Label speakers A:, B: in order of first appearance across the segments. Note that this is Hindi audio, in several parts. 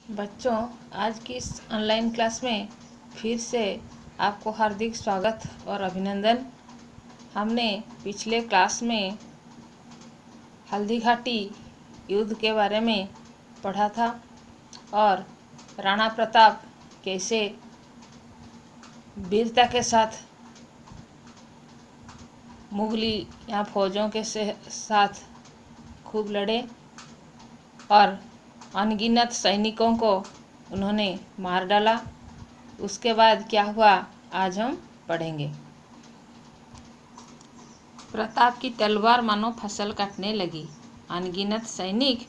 A: बच्चों, आज की इस ऑनलाइन क्लास में फिर से आपको हार्दिक स्वागत और अभिनंदन। हमने पिछले क्लास में हल्दी घाटी युद्ध के बारे में पढ़ा था और राणा प्रताप कैसे वीरता के साथ मुगली यहाँ फौजों के साथ खूब लड़े और अनगिनत सैनिकों को उन्होंने मार डाला। उसके बाद क्या हुआ आज हम पढ़ेंगे। प्रताप की तलवार मानो फसल काटने लगी। अनगिनत सैनिक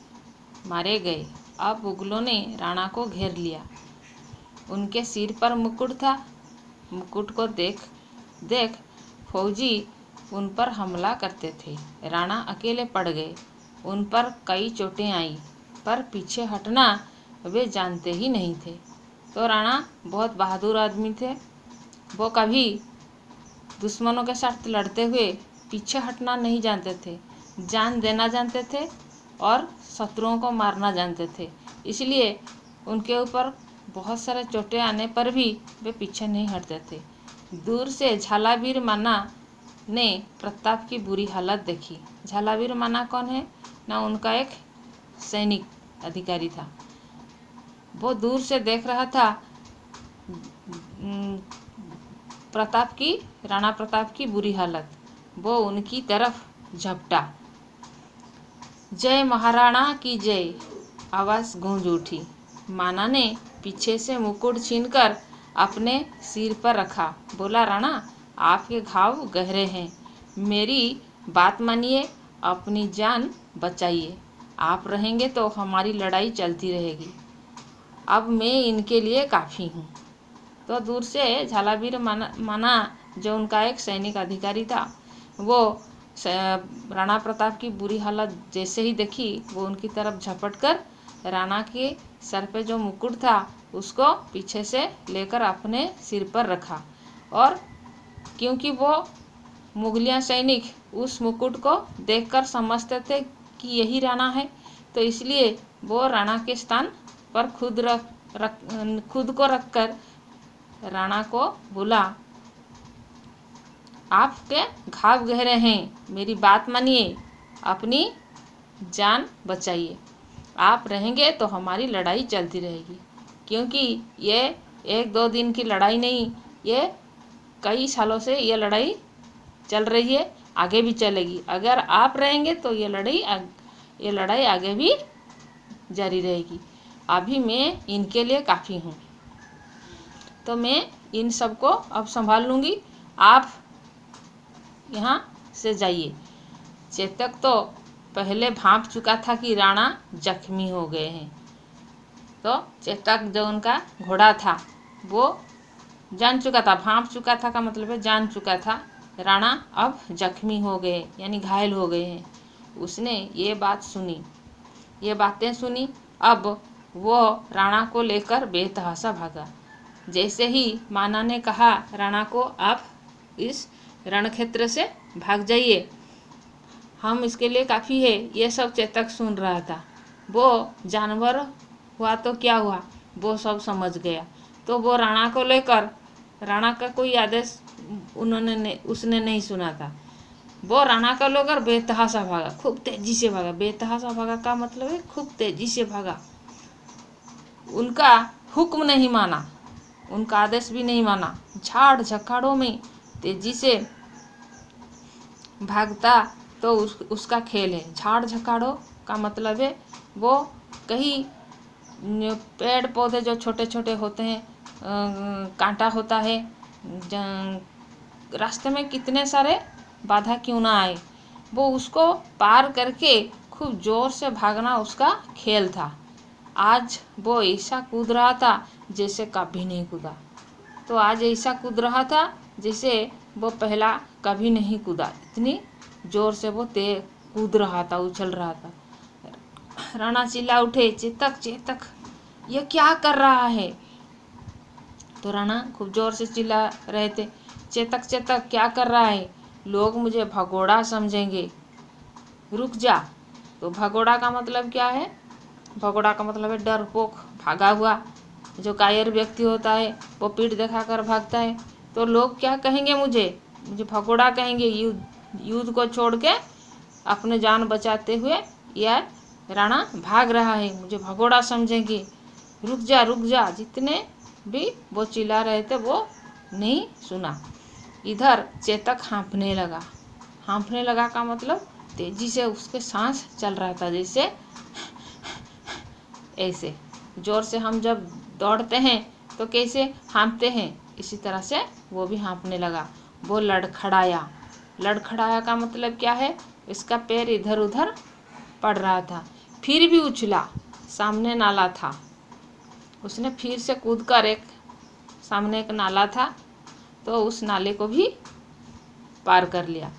A: मारे गए। अब मुगलों ने राणा को घेर लिया। उनके सिर पर मुकुट था। मुकुट को देख देख फौजी उन पर हमला करते थे। राणा अकेले पड़ गए। उन पर कई चोटें आई, पर पीछे हटना वे जानते ही नहीं थे। तो राणा बहुत बहादुर आदमी थे। वो कभी दुश्मनों के साथ लड़ते हुए पीछे हटना नहीं जानते थे, जान देना जानते थे और शत्रुओं को मारना जानते थे। इसलिए उनके ऊपर बहुत सारे चोटें आने पर भी वे पीछे नहीं हटते थे। दूर से झालावीर माना ने प्रताप की बुरी हालत देखी। झालावीर माना कौन है ना? उनका एक सैनिक अधिकारी था। वो दूर से देख रहा था राणा प्रताप की बुरी हालत। वो उनकी तरफ झपटा। जय महाराणा की जय आवाज़ गूंज उठी। माना ने पीछे से मुकुट छीनकर अपने सिर पर रखा। बोला, राणा, आपके घाव गहरे हैं। मेरी बात मानिए, अपनी जान बचाइए। आप रहेंगे तो हमारी लड़ाई चलती रहेगी। अब मैं इनके लिए काफ़ी हूँ। तो दूर से झालावीर माना जो उनका एक सैनिक अधिकारी था, वो राणा प्रताप की बुरी हालत जैसे ही देखी, वो उनकी तरफ झपट कर राणा के सर पे जो मुकुट था उसको पीछे से लेकर अपने सिर पर रखा। और क्योंकि वो मुगलिया सैनिक उस मुकुट को देखकर समझते थे कि यही राणा है, तो इसलिए वो राणा के स्थान पर खुद को रखकर राणा को बोला, आपके घाव गहरे हैं, मेरी बात मानिए, अपनी जान बचाइए। आप रहेंगे तो हमारी लड़ाई चलती रहेगी। क्योंकि ये 1-2 दिन की लड़ाई नहीं, ये कई सालों से ये लड़ाई चल रही है, आगे भी चलेगी। अगर आप रहेंगे तो ये लड़ाई आगे भी जारी रहेगी। अभी मैं इनके लिए काफ़ी हूँ, तो मैं इन सबको अब संभाल लूँगी। आप यहाँ से जाइए। चेतक तो पहले भांप चुका था कि राणा जख्मी हो गए हैं। तो चेतक जो उनका घोड़ा था वो जान चुका था। भांप चुका था का मतलब है जान चुका था राणा अब जख्मी हो गए, यानी घायल हो गए हैं। उसने ये बातें सुनी। अब वो राणा को लेकर बेतहाशा भागा। जैसे ही माना ने कहा राणा को, आप इस रणक्षेत्र से भाग जाइए, हम इसके लिए काफ़ी है, ये सब चेतक सुन रहा था। वो जानवर हुआ तो क्या हुआ, वो सब समझ गया। तो वो राणा को लेकर, राणा का कोई आदेश उसने नहीं सुना था। वो राणा का लेकर बेतहाशा भागा, खूब तेजी से भागा। बेतहाशा भागा का मतलब है खूब तेजी से भागा। उनका हुक्म नहीं माना, उनका आदेश भी नहीं माना। झाड़ झखाड़ों में तेजी से भागता तो उसका खेल है। झाड़ झखाड़ों का मतलब है वो कहीं पेड़ पौधे जो छोटे छोटे होते हैं, कांटा होता है, रास्ते में कितने सारे बाधा क्यों ना आए, वो उसको पार करके खूब जोर से भागना उसका खेल था। आज वो ऐसा कूद रहा था जैसे कभी नहीं कूदा। तो आज ऐसा कूद रहा था जैसे वो पहला कभी नहीं कूदा। इतनी जोर से वो कूद रहा था, उछल रहा था। राणा चिल्ला उठे, चेतक चेतक, ये क्या कर रहा है? तो राणा खूब जोर से चिल्ला रहे थे, चेतक चेतक क्या कर रहा है? लोग मुझे भगोड़ा समझेंगे, रुक जा। तो भगोड़ा का मतलब क्या है? भगोड़ा का मतलब है डरपोक, भागा हुआ। जो कायर व्यक्ति होता है वो पीठ दिखाकर भागता है तो लोग क्या कहेंगे, मुझे भगोड़ा कहेंगे। युद्ध को छोड़ के अपने जान बचाते हुए यह राणा भाग रहा है, मुझे भगोड़ा समझेंगे, रुक जा। जितने भी वो चिल्ला रहे थे वो नहीं सुना। इधर चेतक हाँफने लगा का मतलब तेजी से उसके सांस चल रहा था, जैसे ऐसे जोर से हम जब दौड़ते हैं तो कैसे हाँफते हैं, इसी तरह से वो भी हाँफने लगा। वो लड़खड़ाया का मतलब क्या है, इसका पैर इधर उधर पड़ रहा था। फिर भी उछला, सामने नाला था। उसने फिर से कूदकर सामने एक नाला था तो उस नाले को भी पार कर लिया।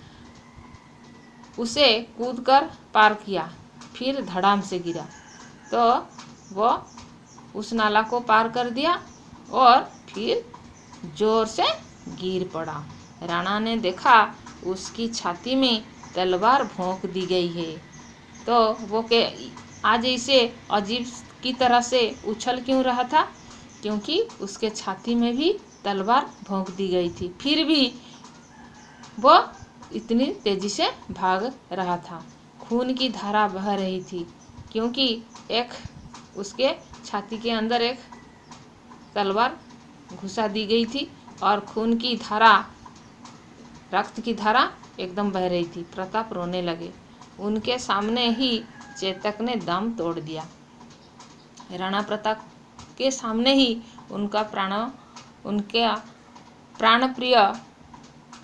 A: उसे कूदकर पार किया, फिर धड़ाम से गिरा तो वो उस नाला को पार कर दिया और फिर जोर से गिर पड़ा। राणा ने देखा उसकी छाती में तलवार भोंक दी गई है। तो वो के आज इसे अजीब की तरह से उछल क्यों रहा था, क्योंकि उसके छाती में भी तलवार भोंक दी गई थी। फिर भी वो इतनी तेजी से भाग रहा था। खून की धारा बह रही थी, क्योंकि उसके छाती के अंदर एक तलवार घुसा दी गई थी और खून की धारा, रक्त की धारा एकदम बह रही थी। प्रताप रोने लगे। उनके सामने ही चेतक ने दम तोड़ दिया। राणा प्रताप के सामने ही उनका प्राण प्रिय,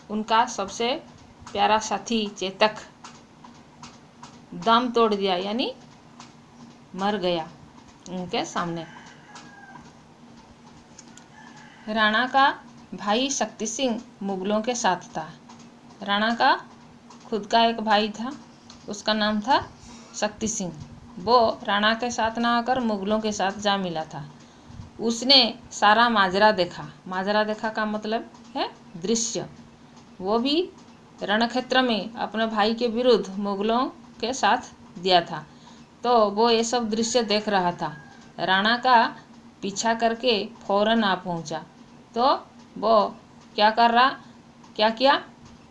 A: उनका सबसे प्यारा साथी चेतक दम तोड़ दिया, यानी मर गया उनके सामने। राणा का भाई शक्ति सिंह मुगलों के साथ था। राणा का खुद का एक भाई था, उसका नाम था शक्ति सिंह। वो राणा के साथ ना आकर मुगलों के साथ जा मिला था। उसने सारा माजरा देखा का मतलब है दृश्य। वो भी रणक्षेत्र में अपने भाई के विरुद्ध मुगलों के साथ दिया था, तो वो ये सब दृश्य देख रहा था। राणा का पीछा करके फौरन आ पहुंचा। तो वो क्या किया,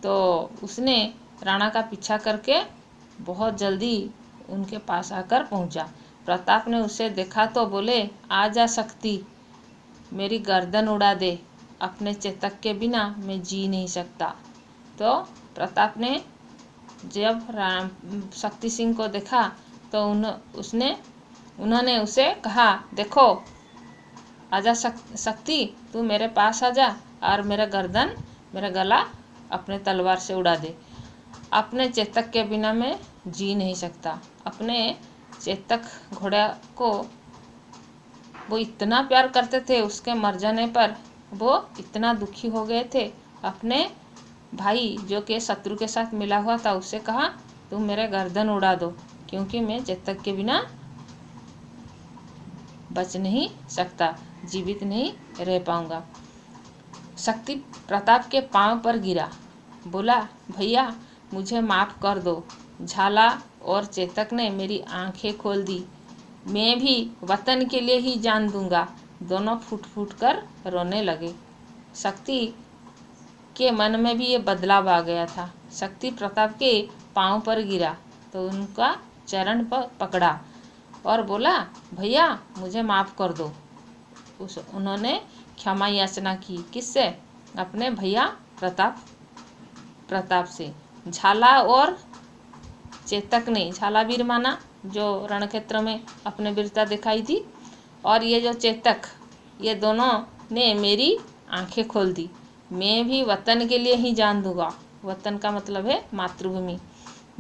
A: तो उसने राणा का पीछा करके बहुत जल्दी उनके पास आकर पहुंचा। प्रताप ने उसे देखा तो बोले, आजा शक्ति, मेरी गर्दन उड़ा दे, अपने चेतक के बिना मैं जी नहीं सकता। तो प्रताप ने जब शक्ति सिंह को देखा तो उन्होंने उसे कहा, देखो आजा शक्ति, तू मेरे पास आ जा और मेरा गला अपने तलवार से उड़ा दे। अपने चेतक के बिना मैं जी नहीं सकता। अपने चेतक घोड़ा को वो इतना प्यार करते थे, उसके मर जाने पर वो इतना दुखी हो गए थे। अपने भाई जो कि शत्रु के साथ मिला हुआ था उससे कहा, तुम मेरे गर्दन उड़ा दो, क्योंकि मैं चेतक के बिना बच नहीं सकता, जीवित नहीं रह पाऊंगा। शक्ति प्रताप के पांव पर गिरा, बोला, भैया मुझे माफ़ कर दो। झाला और चेतक ने मेरी आंखें खोल दी। मैं भी वतन के लिए ही जान दूंगा। दोनों फूट फूट कर रोने लगे। शक्ति के मन में भी ये बदलाव आ गया था। शक्ति प्रताप के पांव पर गिरा तो उनका चरण पकड़ा और बोला, भैया मुझे माफ़ कर दो। उन्होंने क्षमा याचना की। किससे? अपने भैया प्रताप से। झाला और चेतक ने, झाला वीर माना जो रणक्षेत्र में अपने वीरता दिखाई थी, और ये जो चेतक, ये दोनों ने मेरी आंखें खोल दी। मैं भी वतन के लिए ही जान दूंगा। वतन का मतलब है मातृभूमि।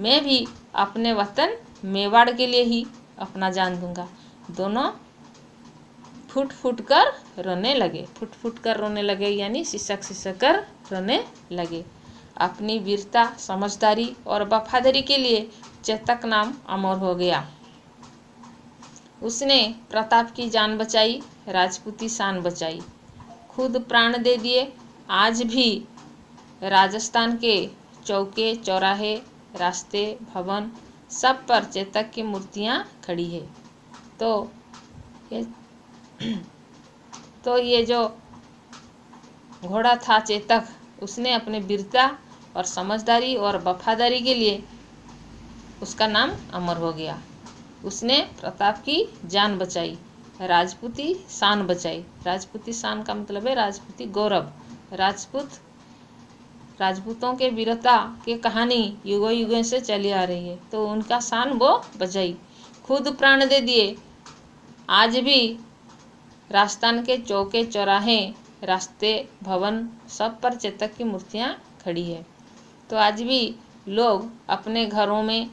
A: मैं भी अपने वतन मेवाड़ के लिए ही अपना जान दूंगा। दोनों फुट फुट कर रोने लगे, यानी सिसक कर रोने लगे। अपनी वीरता, समझदारी और वफादारी के लिए चेतक नाम अमर हो गया। उसने प्रताप की जान बचाई, राजपूती शान बचाई, खुद प्राण दे दिए। आज भी राजस्थान के चौके चौराहे, रास्ते, भवन सब पर चेतक की मूर्तियाँ खड़ी है। तो ये तो ये जो घोड़ा था चेतक, उसने अपने वीरता और समझदारी और वफादारी के लिए उसका नाम अमर हो गया। उसने प्रताप की जान बचाई, राजपूती शान बचाई। राजपूती शान का मतलब है राजपूती गौरव। राजपूतों के वीरता की कहानी युगों युगों से चली आ रही है, तो उनका शान वो बचाई, खुद प्राण दे दिए। आज भी राजस्थान के चौके चौराहे, रास्ते, भवन सब पर चेतक की मूर्तियाँ खड़ी है। तो आज भी लोग अपने घरों में,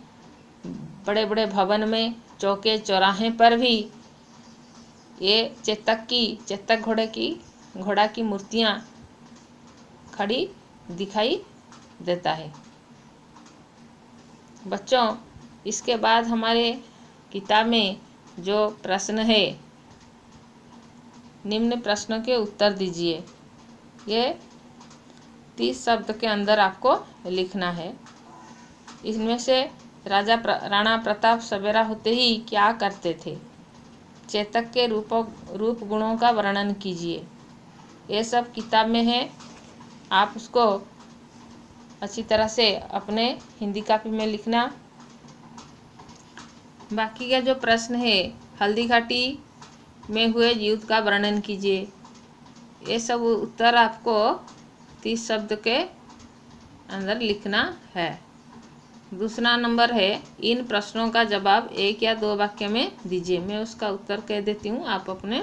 A: बड़े बड़े भवन में, चौके चौराहे पर भी ये चेतक घोड़ा की मूर्तियाँ खड़ी दिखाई देता है। बच्चों, इसके बाद हमारे किताब में जो प्रश्न है, निम्न प्रश्नों के उत्तर दीजिए। ये 30 शब्द के अंदर आपको लिखना है। इनमें से राणा प्रताप सवेरा होते ही क्या करते थे? चेतक के रूप गुणों का वर्णन कीजिए। ये सब किताब में है, आप उसको अच्छी तरह से अपने हिंदी कॉपी में लिखना। बाकी का जो प्रश्न है, हल्दी घाटी में हुए युद्ध का वर्णन कीजिए। ये सब उत्तर आपको 30 शब्द के अंदर लिखना है। दूसरा नंबर है, इन प्रश्नों का जवाब 1 या 2 वाक्य में दीजिए। मैं उसका उत्तर कह देती हूँ, आप अपने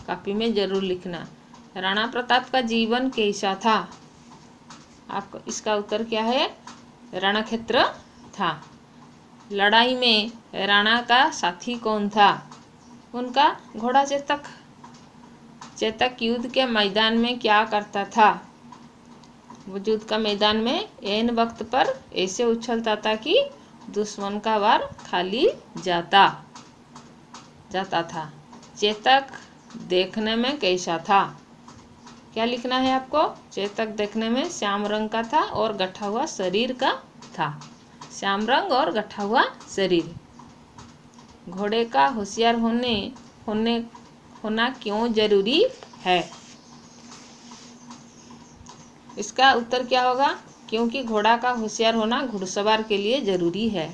A: कॉपी में ज़रूर लिखना। राणा प्रताप का जीवन कैसा था? आपको इसका उत्तर क्या है? रणक्षेत्र था। लड़ाई में राणा का साथी कौन था? उनका घोड़ा चेतक। चेतक युद्ध के मैदान में क्या करता था? वो युद्ध का मैदान में ऐन वक्त पर ऐसे उछलता था कि दुश्मन का वार खाली जाता था। चेतक देखने में कैसा था? क्या लिखना है आपको? चेतक देखने में श्याम रंग का था और गठा हुआ शरीर का था। श्याम रंग और गठा हुआ शरीर। घोड़े का होशियार होना क्यों जरूरी है? इसका उत्तर क्या होगा? क्योंकि घोड़ा का होशियार होना घुड़सवार के लिए जरूरी है।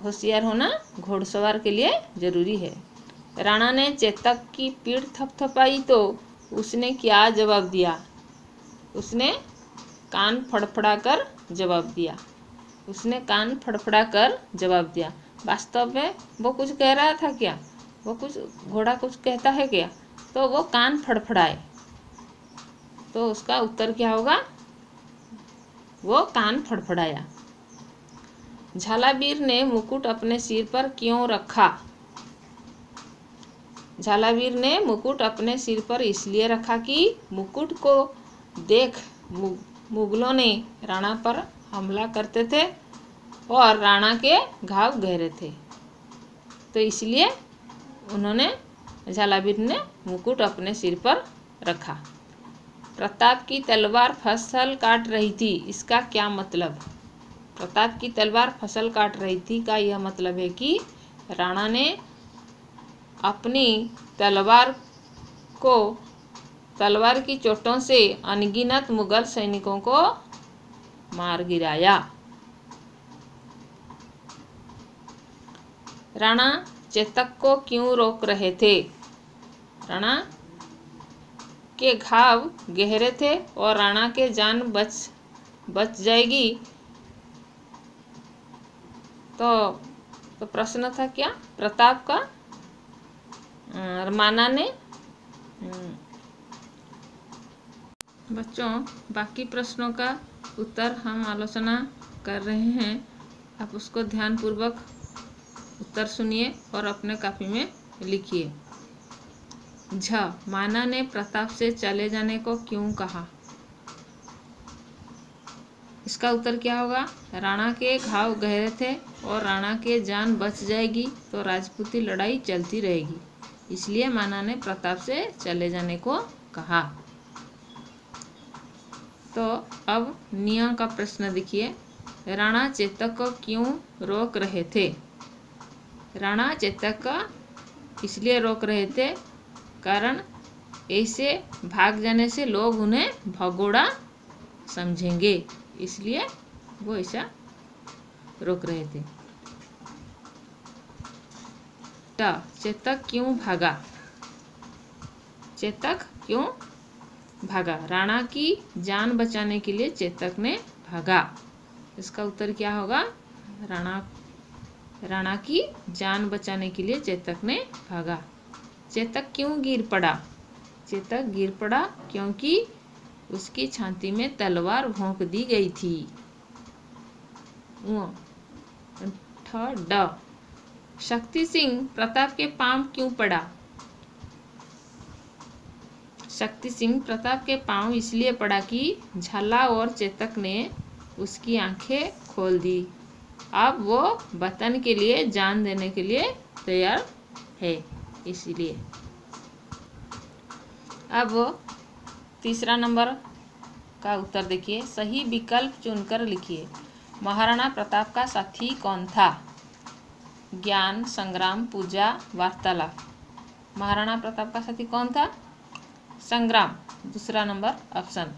A: होशियार होना घुड़सवार के लिए जरूरी है। राणा ने चेतक की पीठ थपथपाई तो उसने क्या जवाब दिया? उसने कान फड़फड़ाकर जवाब दिया। उसने कान फड़फड़ाकर जवाब दिया। वास्तव में वो कुछ कह रहा था क्या? घोड़ा कुछ कहता है क्या? तो वो कान फड़फड़ाए, तो उसका उत्तर क्या होगा? वो कान फड़फड़ाया। झालावीर ने मुकुट अपने सिर पर क्यों रखा? झालावीर ने मुकुट अपने सिर पर इसलिए रखा कि मुकुट को देख मुगलों ने राणा पर हमला करते थे और राणा के घाव गहरे थे, तो इसलिए झालावीर ने मुकुट अपने सिर पर रखा। प्रताप की तलवार फसल काट रही थी, इसका क्या मतलब? प्रताप की तलवार फसल काट रही थी का यह मतलब है कि राणा ने अपनी तलवार की चोटों से अनगिनत मुगल सैनिकों को मार गिराया। राणा चेतक को क्यों रोक रहे थे? राणा के घाव गहरे थे और राणा के जान बच जाएगी, तो प्रश्न था क्या? प्रताप का माना ने। बच्चों, बाकी प्रश्नों का उत्तर हम आलोचना कर रहे हैं, आप उसको ध्यानपूर्वक उत्तर सुनिए और अपने कॉपी में लिखिए। माना ने प्रताप से चले जाने को क्यों कहा? इसका उत्तर क्या होगा? राणा के घाव गहरे थे और राणा के जान बच जाएगी तो राजपूती लड़ाई चलती रहेगी, इसलिए माना ने प्रताप से चले जाने को कहा। तो अब नियम का प्रश्न देखिए। राणा चेतक को क्यों रोक रहे थे? राणा चेतक इसलिए रोक रहे थे, कारण ऐसे भाग जाने से लोग उन्हें भगोड़ा समझेंगे, इसलिए वो ऐसा रोक रहे थे। ट, चेतक क्यों भागा? चेतक क्यों भागा? राणा की जान बचाने के लिए चेतक ने भागा। इसका उत्तर क्या होगा? राणा की जान बचाने के लिए चेतक ने भागा। चेतक क्यों गिर पड़ा? चेतक गिर पड़ा क्योंकि उसकी छाती में तलवार भोंक दी गई थी। ड, शक्ति सिंह प्रताप के पांव क्यों पड़ा? शक्ति सिंह प्रताप के पांव इसलिए पड़ा कि झाला और चेतक ने उसकी आंखें खोल दी। अब वो वतन के लिए जान देने के लिए तैयार है, इसीलिए। अब तीसरा नंबर का उत्तर देखिए, सही विकल्प चुनकर लिखिए। महाराणा प्रताप का साथी कौन था? ज्ञान, संग्राम, पूजा, वार्तालाप। महाराणा प्रताप का साथी कौन था? संग्राम, दूसरा नंबर ऑप्शन।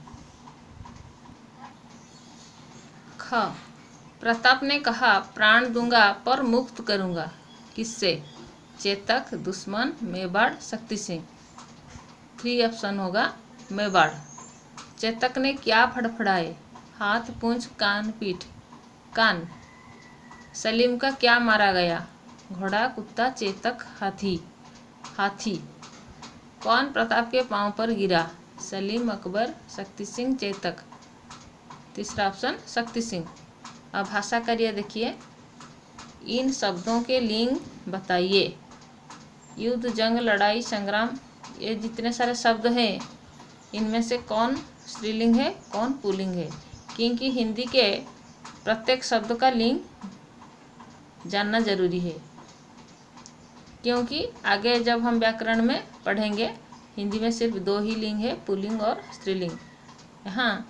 A: ख, प्रताप ने कहा प्राण दूंगा पर मुक्त करूंगा, किससे? चेतक, दुश्मन, मेवाड़, शक्ति सिंह। 3 ऑप्शन होगा मेवाड़। चेतक ने क्या फड़फड़ाए? हाथ, पूंछ, कान, पीठ। कान। सलीम का क्या मारा गया? घोड़ा, कुत्ता, चेतक, हाथी। हाथी। कौन प्रताप के पांव पर गिरा? सलीम, अकबर, शक्ति सिंह, चेतक। तीसरा ऑप्शन शक्ति सिंह। अब भाषा कार्य देखिए, इन शब्दों के लिंग बताइए। युद्ध, जंग, लड़ाई, संग्राम, ये जितने सारे शब्द हैं इनमें से कौन स्त्रीलिंग है, कौन पुल्लिंग है? क्योंकि हिंदी के प्रत्येक शब्द का लिंग जानना जरूरी है, क्योंकि आगे जब हम व्याकरण में पढ़ेंगे हिंदी में सिर्फ 2 ही लिंग है, पुल्लिंग और स्त्रीलिंग। यहाँ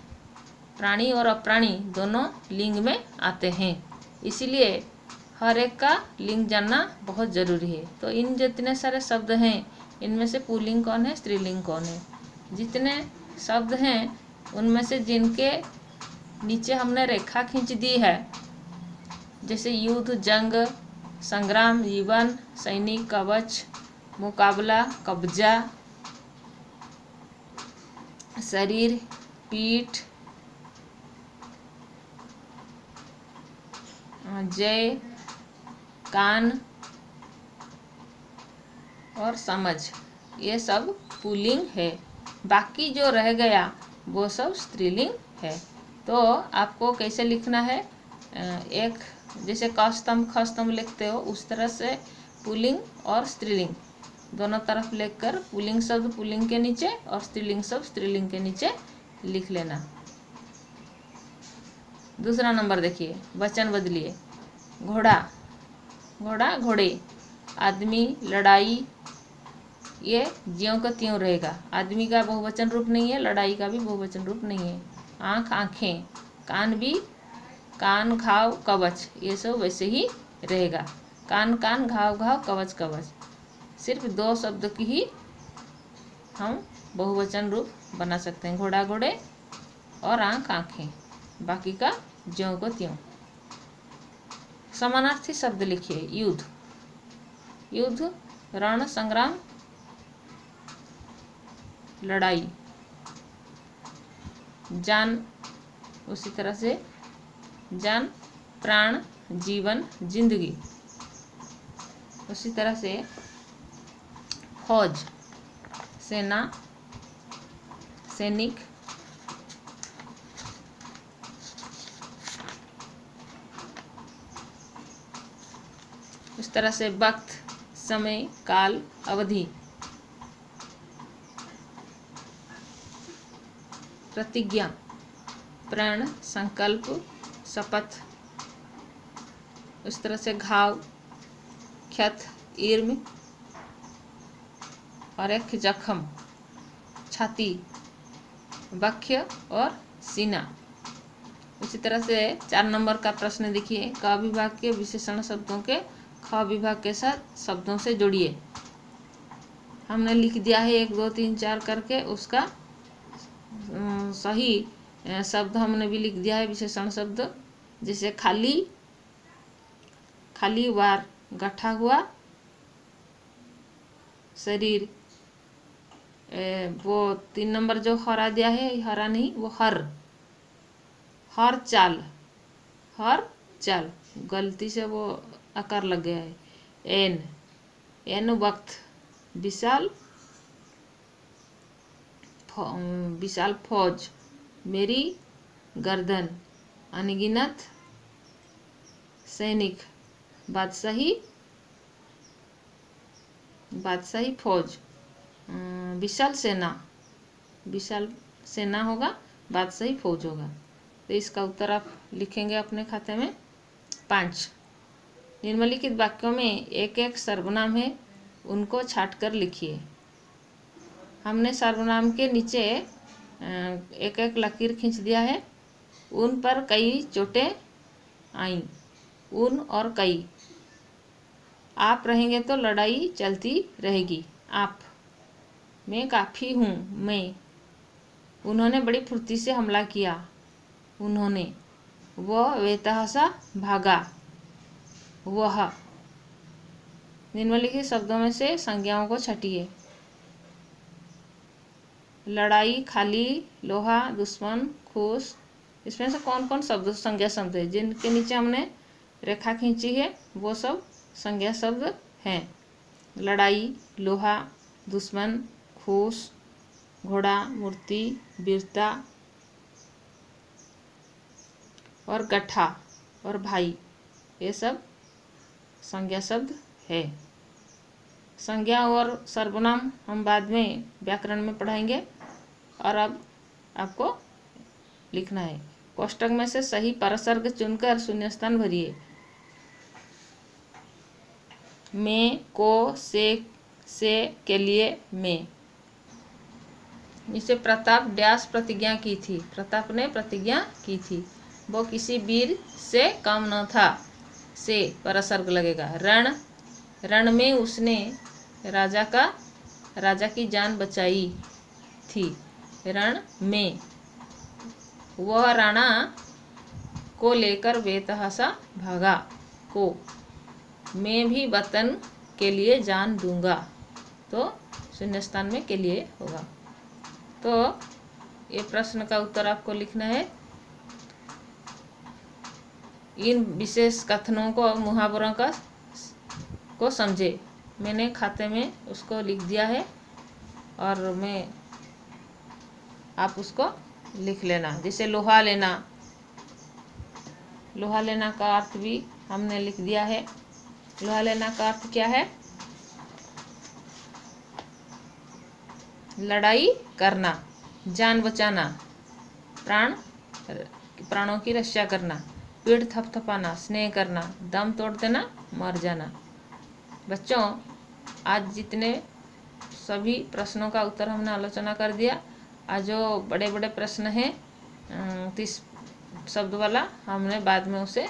A: प्राणी और अप्राणी दोनों लिंग में आते हैं, इसीलिए हर एक का लिंग जानना बहुत ज़रूरी है। तो इन जितने सारे शब्द हैं इनमें से पुल्लिंग कौन है, स्त्रीलिंग कौन है? जितने शब्द हैं उनमें से जिनके नीचे हमने रेखा खींच दी है, जैसे युद्ध, जंग, संग्राम, जीवन, सैनिक, कवच, मुकाबला, कब्जा, शरीर, पीठ, जय, कान और समझ, ये सब पुल्लिंग है। बाकी जो रह गया वो सब स्त्रीलिंग है। तो आपको कैसे लिखना है, एक जैसे क स्तंभ ख स्तंभ लिखते हो उस तरह से पुल्लिंग और स्त्रीलिंग दोनों तरफ लिखकर पुल्लिंग शब्द पुल्लिंग के नीचे और स्त्रीलिंग शब्द स्त्रीलिंग के नीचे लिख लेना। दूसरा नंबर देखिए, वचन बदलिए। घोड़ा, घोड़ा, घोड़े। आदमी, लड़ाई, ये ज्यों का त्यों रहेगा। आदमी का बहुवचन रूप नहीं है, लड़ाई का भी बहुवचन रूप नहीं है। आँख, आँखें। कान भी, कान, घाव, कवच, ये सब वैसे ही रहेगा। कान, कान, घाव, घाव, कवच, कवच। सिर्फ 2 शब्द की ही हम बहुवचन रूप बना सकते हैं, घोड़ा, घोड़े और आँख, आँखें। बाकी का ज्यों को त्यों। समानार्थी शब्द लिखिए। युद्ध, युद्ध, रण, संग्राम, लड़ाई। जान, उसी तरह से जान, प्राण, जीवन, जिंदगी। उसी तरह से फौज, सेना, सैनिक। उस तरह से वक्त, समय, काल, अवधि। प्रतिज्ञा, प्रण, संकल्प, शपथ। उस तरह से घाव, क्षत, इर्म और एक जख्म, छाती, वक्ष और सीना। उसी तरह से 4 नंबर का प्रश्न देखिए, क विभाग के विशेषण शब्दों के ख विभाग के साथ शब्दों से जोड़िए। हमने लिख दिया है 1 2 3 4 करके। उसका सही शब्द हमने भी लिख दिया है, विशेषण शब्द। जैसे खाली, खाली वार, गठा हुआ शरीर। वो 3 नंबर जो हरा दिया है, हरा नहीं, वो हर चाल, हर चाल, गलती से वो आकार लग गया है। एन वक्त, विशाल विशाल फौज, मेरी गर्दन, अनगिनत सैनिक, बादशाही फौज, विशाल सेना, विशाल सेना होगा, बादशाही फौज होगा। तो इसका उत्तर आप लिखेंगे अपने खाते में 5। निम्नलिखित वाक्यों में एक एक सर्वनाम है, उनको छाट कर लिखिए। हमने सर्वनाम के नीचे एक एक लकीर खींच दिया है। उन पर कई चोटें आईं, उन और कई। आप रहेंगे तो लड़ाई चलती रहेगी, आप। मैं काफ़ी हूँ, मैं। उन्होंने बड़ी फुर्ती से हमला किया, उन्होंने। वह बेतहाशा भागा, वह। निम्नलिखित शब्दों में से संज्ञाओं को छाटिए। लड़ाई, खाली, लोहा, दुश्मन, खुश। इसमें से कौन कौन शब्द संज्ञा शब्द है? जिनके नीचे हमने रेखा खींची है वो सब संज्ञा शब्द हैं। लड़ाई, लोहा, दुश्मन, खुश, घोड़ा, मूर्ति, वीरता और गट्ठा और भाई, ये सब संज्ञा शब्द है। संज्ञा और सर्वनाम हम बाद में व्याकरण में पढ़ाएंगे। और अब आपको लिखना है। कोष्टक में से सही परसर्ग चुनकर शून्यस्थान भरिए। मैं, को, से, के लिए, मैं। इसे प्रताप डैश प्रतिज्ञा की थी, प्रताप ने प्रतिज्ञा की थी। वो किसी वीर से कम न था, से परसर्ग लगेगा। रण में उसने राजा की जान बचाई थी, रण में। वह राणा को लेकर बेतहाशा भागा, को। मैं भी वतन के लिए जान दूंगा, तो शून्यस्थान में के लिए होगा। तो ये प्रश्न का उत्तर आपको लिखना है। इन विशेष कथनों को, मुहावरों को समझे। मैंने खाते में उसको लिख दिया है और आप उसको लिख लेना। जैसे लोहा लेना, लोहा लेना का अर्थ भी हमने लिख दिया है। लोहा लेना का अर्थ क्या है? लड़ाई करना, जान बचाना, प्राणों की रक्षा करना, पीठ थपथपाना, स्नेह करना, दम तोड़ देना, मर जाना। बच्चों, आज जितने सभी प्रश्नों का उत्तर हमने आलोचना कर दिया। आज जो बड़े बड़े प्रश्न हैं 30 शब्द वाला, हमने बाद में उसे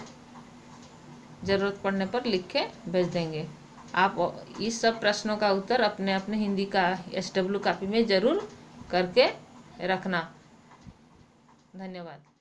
A: ज़रूरत पड़ने पर लिख के भेज देंगे। आप इस सब प्रश्नों का उत्तर अपने अपने हिंदी का SW कॉपी में ज़रूर करके रखना। धन्यवाद।